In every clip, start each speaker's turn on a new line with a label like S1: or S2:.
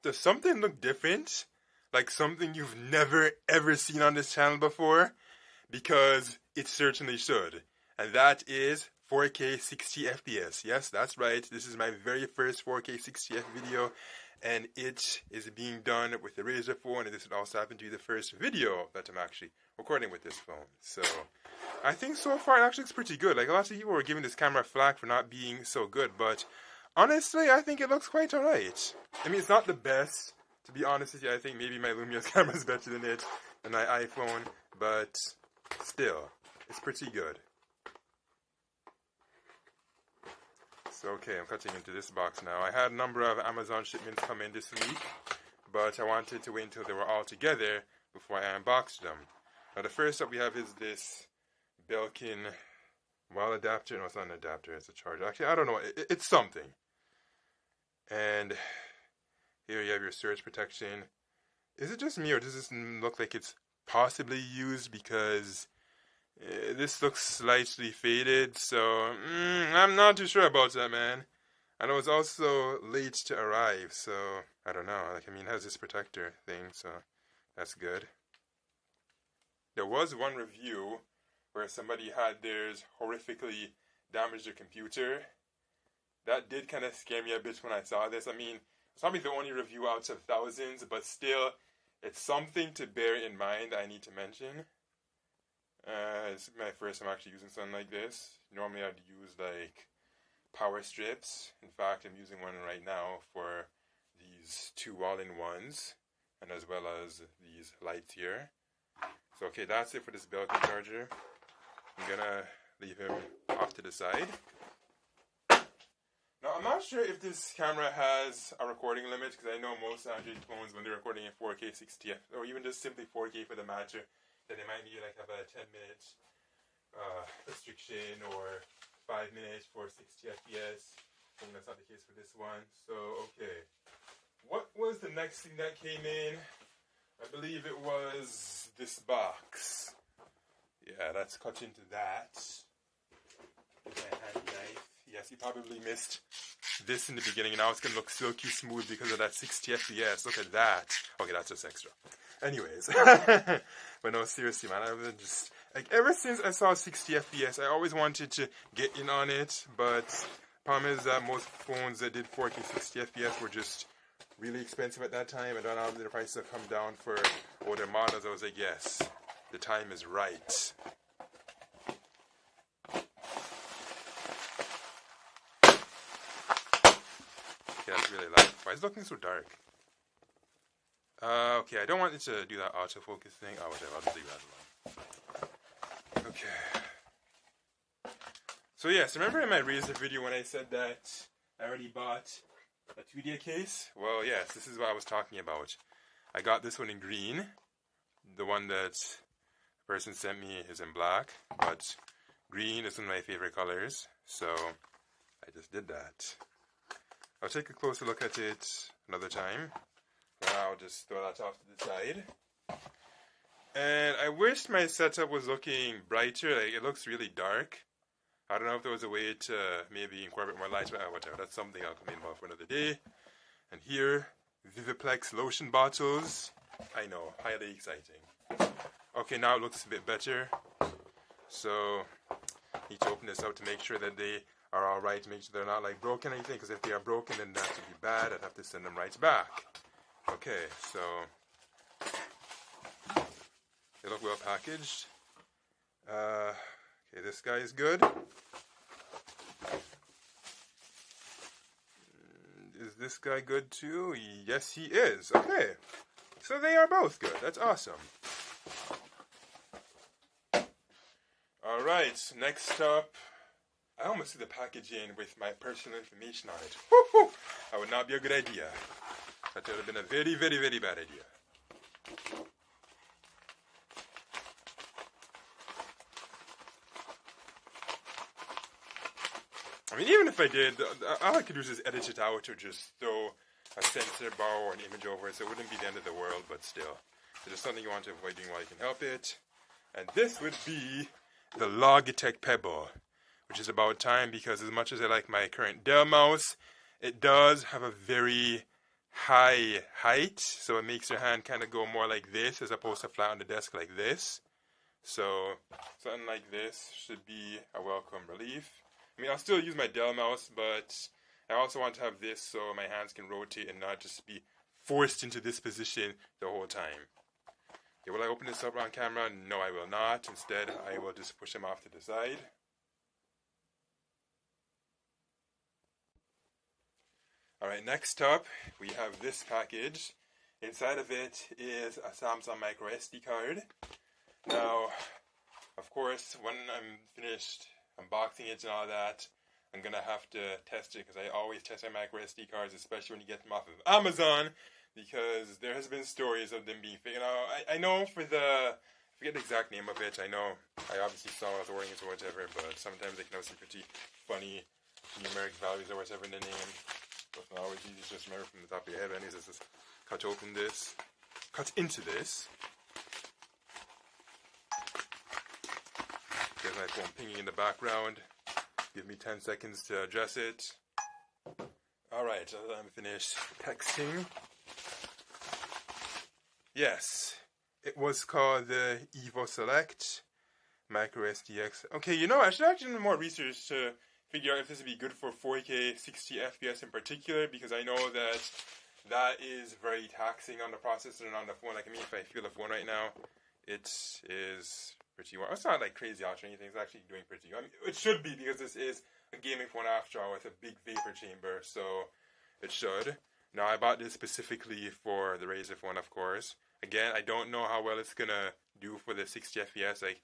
S1: Does something look different? Like something you've never ever seen on this channel before? Because it certainly should. And that is 4K 60 FPS. Yes, that's right. This is my very first 4K 60 F video. And it is being done with the Razer phone. And this would also happen to be the first video that I'm actually recording with this phone. So I think so far it actually looks pretty good. Like a lot of people were giving this camera flack for not being so good. But honestly, I think it looks quite alright. I mean, it's not the best. To be honest with you, I think maybe my Lumia's camera is better than it, than my iPhone, but still, it's pretty good. So, okay, I'm cutting into this box now. I had a number of Amazon shipments come in this week, but I wanted to wait until they were all together before I unboxed them. Now, the first up we have is this Belkin wall adapter. No, it's not an adapter, it's a charger. Actually, I don't know. It's something. And here you have your surge protection. Is it just me, or does this look like it's possibly used? Because this looks slightly faded, so I'm not too sure about that, man. And it was also late to arrive, so I don't know. Like, I mean, it has this protector thing, so that's good. There was one review where somebody had theirs horrifically damaged their computer. That did kind of scare me a bit when I saw this. I mean, it's probably the only review out of thousands, but still, it's something to bear in mind that I need to mention. It's my first time actually using something like this. Normally I'd use like power strips. In fact, I'm using one right now for these two all-in-ones, and as well as these lights here. So okay, that's it for this Belkin charger. I'm gonna leave him off to the side. Now, I'm not sure if this camera has a recording limit, because I know most Android phones, when they're recording in 4K 60 or even just simply 4K for the matter, that they might need like have a 10-minute restriction or 5 minutes for 60 FPS. I think that's not the case for this one. So, okay. What was the next thing that came in? I believe it was this box. Yeah, let's cut into that. With my handy knife. Yes, you probably missed this in the beginning, and now it's going to look silky smooth because of that 60 FPS. Look at that. Okay, that's just extra. Anyways. But no, seriously, man. I've been just, like, ever since I saw 60 FPS, I always wanted to get in on it, but the problem is that most phones that did 4K 60 FPS were just really expensive at that time, and then now the prices have come down for older models. I was like, yes, the time is right. Yeah, it's really loud. Why is it looking so dark? Okay, I don't want it to do that autofocus thing. Oh, whatever, I'll just leave that alone. Okay. So yes, remember in my Razer video when I said that I already bought a Tudia case? Well, yes, this is what I was talking about. I got this one in green. The one that the person sent me is in black, but green is one of my favorite colors, so I just did that. I'll take a closer look at it another time. Now I'll just throw that off to the side. And I wish my setup was looking brighter. Like, it looks really dark. I don't know if there was a way to maybe incorporate more lights, but whatever. That's something I'll come in about for another day. And here, Vivaplex lotion bottles. I know, highly exciting. Okay, now it looks a bit better. So, need to open this up to make sure that they are alright, to make sure they're not like broken or anything, because if they are broken, then that would be bad. I'd have to send them right back. Okay, so they look well packaged. Okay, this guy is good. Is this guy good too? Yes, he is. Okay, so they are both good. That's awesome. Alright, next up, I almost see the packaging with my personal information on it. Woo-hoo! That would not be a good idea. That would have been a very, very, very bad idea. I mean, even if I did, all I could do is just edit it out or just throw a sensor bar or an image over it, so it wouldn't be the end of the world, but still. It's just something you want to avoid doing while you can help it. And this would be the Logitech Pebble, which is about time, because as much as I like my current Dell mouse, it does have a very high height, so it makes your hand kind of go more like this as opposed to flat on the desk like this. So something like this should be a welcome relief. I mean, I'll still use my Dell mouse, but I also want to have this so my hands can rotate and not just be forced into this position the whole time. Okay, will I open this up on camera? No, I will not. Instead, I will just push them off to the side. Alright, next up, we have this package. Inside of it is a Samsung microSD card. Now, of course, when I'm finished unboxing it and all that, I'm going to have to test it because I always test my microSD cards, especially when you get them off of Amazon, because there has been stories of them being fake. You know, I know for the, I forget the exact name of it, I know I obviously saw it ordering it or whatever, but sometimes they can have some pretty funny numeric values or whatever in the name. But it's not always easy to just remember from the top of your head. Anyways, let's just cut into this. There's my phone pinging in the background. Give me 10 seconds to address it. Alright, I'm finished texting. Yes, it was called the EVO Select microSDXC. Okay, you know, I should actually do more research to figure out if this would be good for 4K 60 FPS in particular, because I know that that is very taxing on the processor and on the phone. Like, I mean, if I feel the phone right now, it is pretty well. It's not like crazy hot or anything. It's actually doing pretty good. I mean, it should be, because this is a gaming phone after all with a big vapor chamber, so it should. Now, I bought this specifically for the Razer Phone, of course. Again, I don't know how well it's gonna do for the 60 FPS. Like,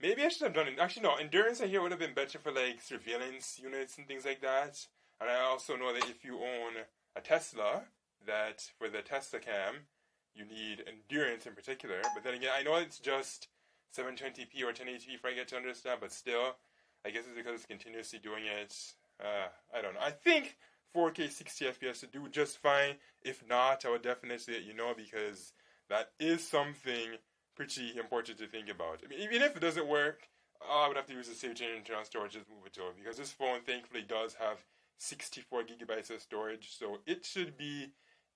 S1: maybe I should have done it. Actually, no, endurance I hear would have been better for like surveillance units and things like that. And I also know that if you own a Tesla, that for the Tesla cam, you need endurance in particular. But then again, I know it's just 720p or 1080p if I get to understand, but still, I guess it's because it's continuously doing it. I don't know. I think 4K 60 FPS would do just fine. If not, I would definitely let you know, because that is something pretty important to think about. I mean, even if it doesn't work, I would have to use the save chain internal storage, just move it over, because this phone thankfully does have 64 gigabytes of storage, so it should be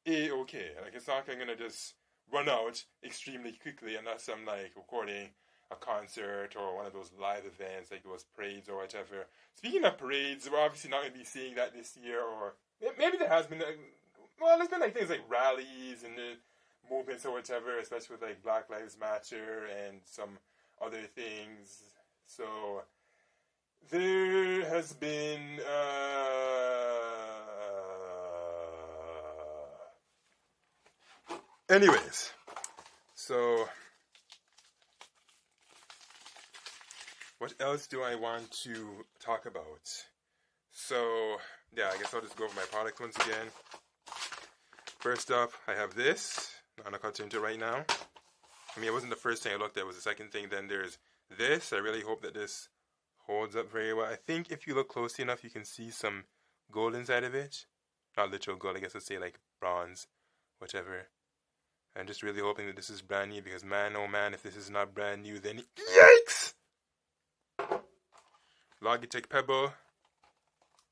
S1: a-okay. Like, it's not going to just run out extremely quickly unless I'm like recording a concert or one of those live events like those parades or whatever. Speaking of parades, we're obviously not going to be seeing that this year, or maybe there has been, well, there's been like things like rallies and movements or whatever, especially with like Black Lives Matter and some other things. So there has been anyways, so what else do I want to talk about? So yeah, I guess I'll just go over my product once again. First up, I have this. I'm gonna cut into it right now. I mean, it wasn't the first thing I looked at, it was the second thing. Then there's this. I really hope that this holds up very well. I think if you look closely enough, you can see some gold inside of it. Not literal gold, I guess I'd say like bronze, whatever. I'm just really hoping that this is brand new, because man, oh man, if this is not brand new, then yikes! Logitech Pebble.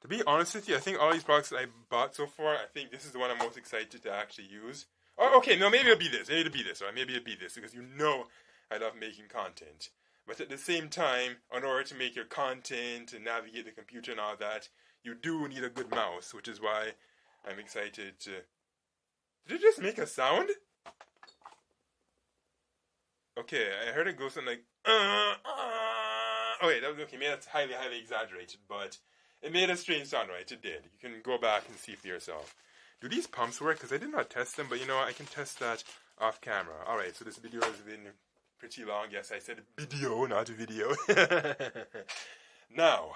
S1: To be honest with you, I think all these products that I bought so far, I think this is the one I'm most excited to actually use. Oh, okay, no, maybe it'll be this. Maybe it'll be this, or maybe it'll be this, because you know I love making content. But at the same time, in order to make your content and navigate the computer and all that, you do need a good mouse, which is why I'm excited to... Did it just make a sound? Okay, I heard it go something like... Okay, that was okay. Maybe that's highly, highly exaggerated, but it made a strange sound, right? It did. You can go back and see for yourself. Do these pumps work? Because I did not test them, but you know what? I can test that off camera. Alright, so this video has been pretty long. Yes, I said video, not video. Now,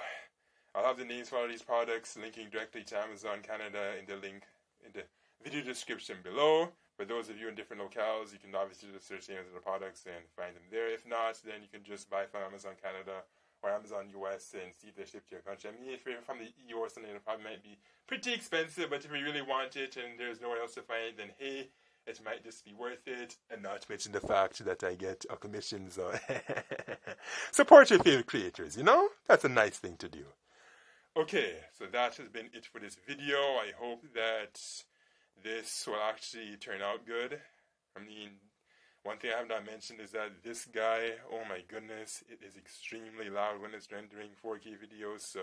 S1: I'll have the names for all these products linking directly to Amazon Canada in the link in the video description below. For those of you in different locales, you can obviously just search the names of the products and find them there. If not, then you can just buy from Amazon Canada or Amazon US and see if they ship to your country. I mean, if you're from the EU or something, it probably might be pretty expensive, but if you really want it and there's nowhere else to find it, then hey, it might just be worth it. And not to mention the fact that I get a commission, so support your favorite creators, you know? That's a nice thing to do. Okay, so that has been it for this video. I hope that this will actually turn out good. I mean, one thing I have not mentioned is that this guy, oh my goodness, it is extremely loud when it's rendering 4K videos, so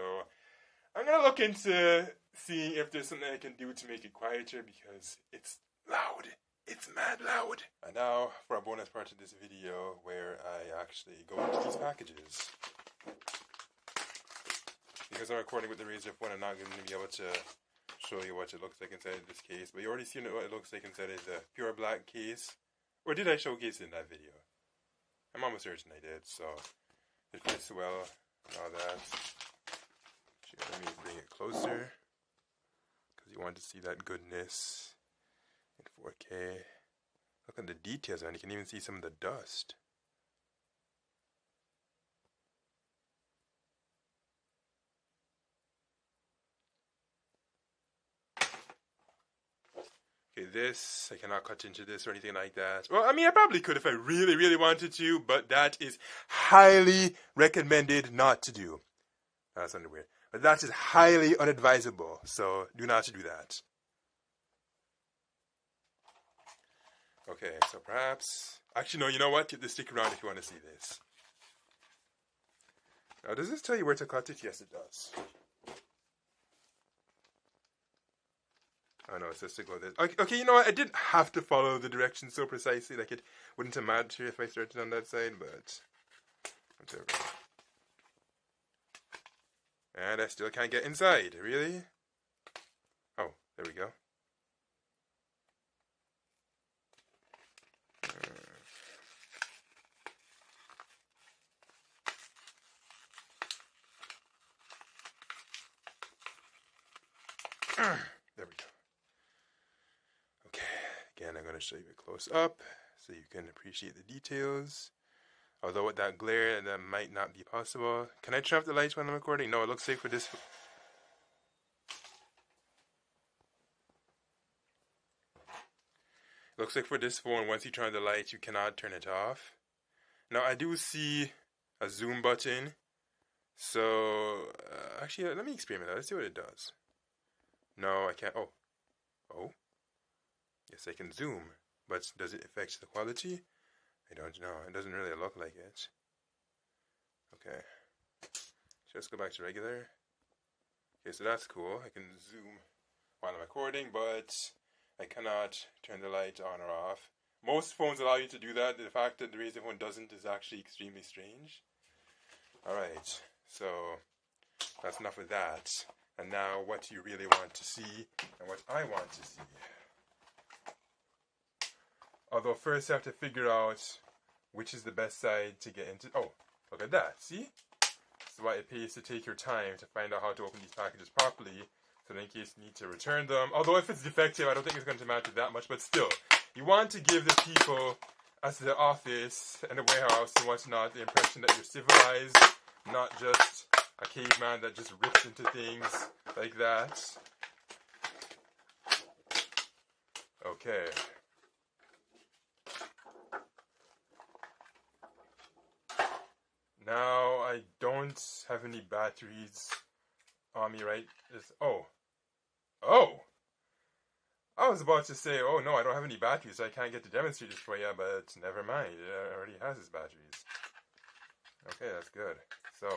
S1: I'm going to look into seeing if there's something I can do to make it quieter because it's loud. It's mad loud. And now for a bonus part of this video where I actually go into these packages. Because I'm recording with the Razer Phone, I'm not going to be able to show you what it looks like inside this case. But you already seen what it looks like inside of the pure black case. Or did I showcase it in that video? I'm almost certain I did, so it fits well and all that. Let me bring it closer because you want to see that goodness in 4K. Look at the details, man. You can even see some of the dust. Okay, this, I cannot cut into this or anything like that. Well, I mean, I probably could if I really, really wanted to, but that is highly recommended not to do. That's something weird. But that is highly unadvisable, so do not do that. Okay, so perhaps... Actually, no, you know what? Stick around if you want to see this. Now, does this tell you where to cut it? Yes, it does. Oh no, it says to go this. Okay, you know what? I didn't have to follow the directions so precisely. Like, it wouldn't have mattered if I started on that side, but whatever. And I still can't get inside. Really? Oh, there we go. There we go. Okay, again, I'm going to show you it close up so you can appreciate the details. Although with that glare, that might not be possible. Can I turn off the lights when I'm recording? No, it looks like for this... Looks like for this phone, once you turn on the lights, you cannot turn it off. Now, I do see a zoom button. So, actually, let me experiment that. Let's see what it does. No, I can't. Oh. Oh. Yes, I can zoom. But does it affect the quality? I don't know. It doesn't really look like it. Okay. Just go back to regular. Okay, so that's cool. I can zoom while I'm recording, but I cannot turn the light on or off. Most phones allow you to do that. The fact that the Razer Phone doesn't is actually extremely strange. Alright, so that's enough of that. And now what you really want to see and what I want to see. Although first you have to figure out which is the best side to get into. Oh, look at that. See? That's why it pays to take your time to find out how to open these packages properly. So that in case you need to return them. Although if it's defective, I don't think it's going to matter that much. But still, you want to give the people at the office and the warehouse and whatnot the impression that you're civilized. Not just a caveman that just rips into things like that. Okay. Now, I don't have any batteries on me, right? Oh. I was about to say, oh no, I don't have any batteries, so I can't get to demonstrate this for you, but never mind. It already has its batteries. Okay, that's good. So,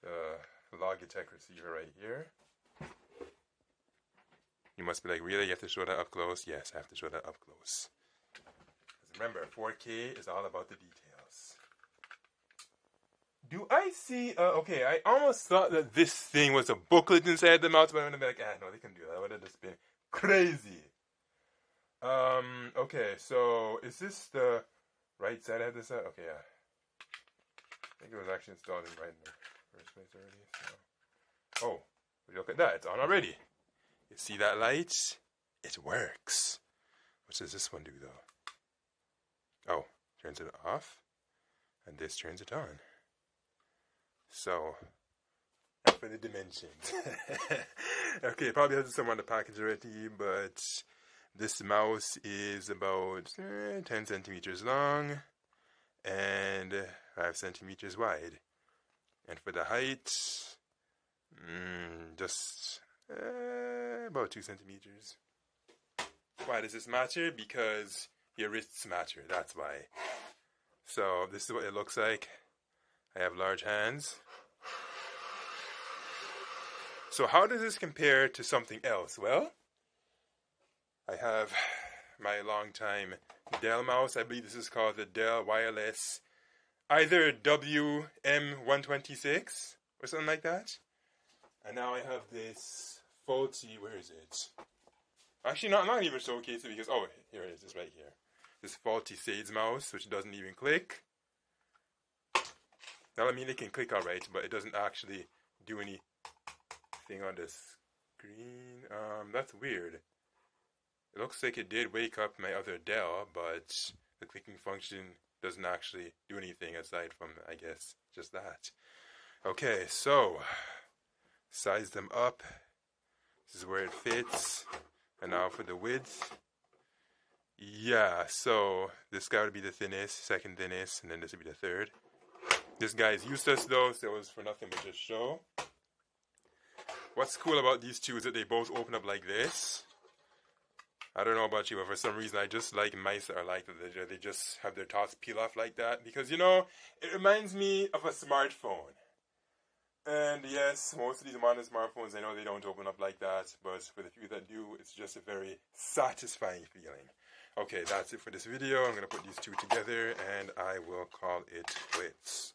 S1: the Logitech receiver right here. You must be like, really? You have to show that up close? Yes, I have to show that up close. Because remember, 4K is all about the details. Do I see... okay, I almost thought that this thing was a booklet inside the mouse, but I'm going to be like, no, they can do that. That would have just been crazy. Okay, so is this the right side I had this at? Okay, yeah. I think it was actually installed in right in the first place already. So. Oh, look at that. It's on already. You see that light? It works. What does this one do, though? Oh, turns it off. And this turns it on. So, and for the dimensions. Okay, probably has some on the package already, but this mouse is about 10 centimeters long and 5 centimeters wide. And for the height, just about 2 centimeters. Why does this matter? Because your wrists matter, that's why. So this is what it looks like. I have large hands. So how does this compare to something else? Well, I have my longtime Dell mouse. I believe this is called the Dell Wireless, either WM126 or something like that. And now I have this faulty, where is it? Actually, I'm not even showcasing it because, oh, here it is, it's right here. This faulty Sage mouse, which doesn't even click. Now, I mean, it can click alright, but it doesn't actually do anything on the screen. That's weird. It looks like it did wake up my other Dell, but the clicking function doesn't actually do anything aside from, I guess, just that. Okay, so size them up. This is where it fits. And now for the width. Yeah, so this guy would be the thinnest, second thinnest, and then this would be the third. This guy is useless though, so it was for nothing but just show. What's cool about these two is that they both open up like this. I don't know about you, but for some reason I just like mice that are like that. They just have their tops peel off like that. Because, you know, it reminds me of a smartphone. And yes, most of these modern smartphones, I know they don't open up like that. But for the few that do, it's just a very satisfying feeling. Okay, that's it for this video. I'm going to put these two together and I will call it quits.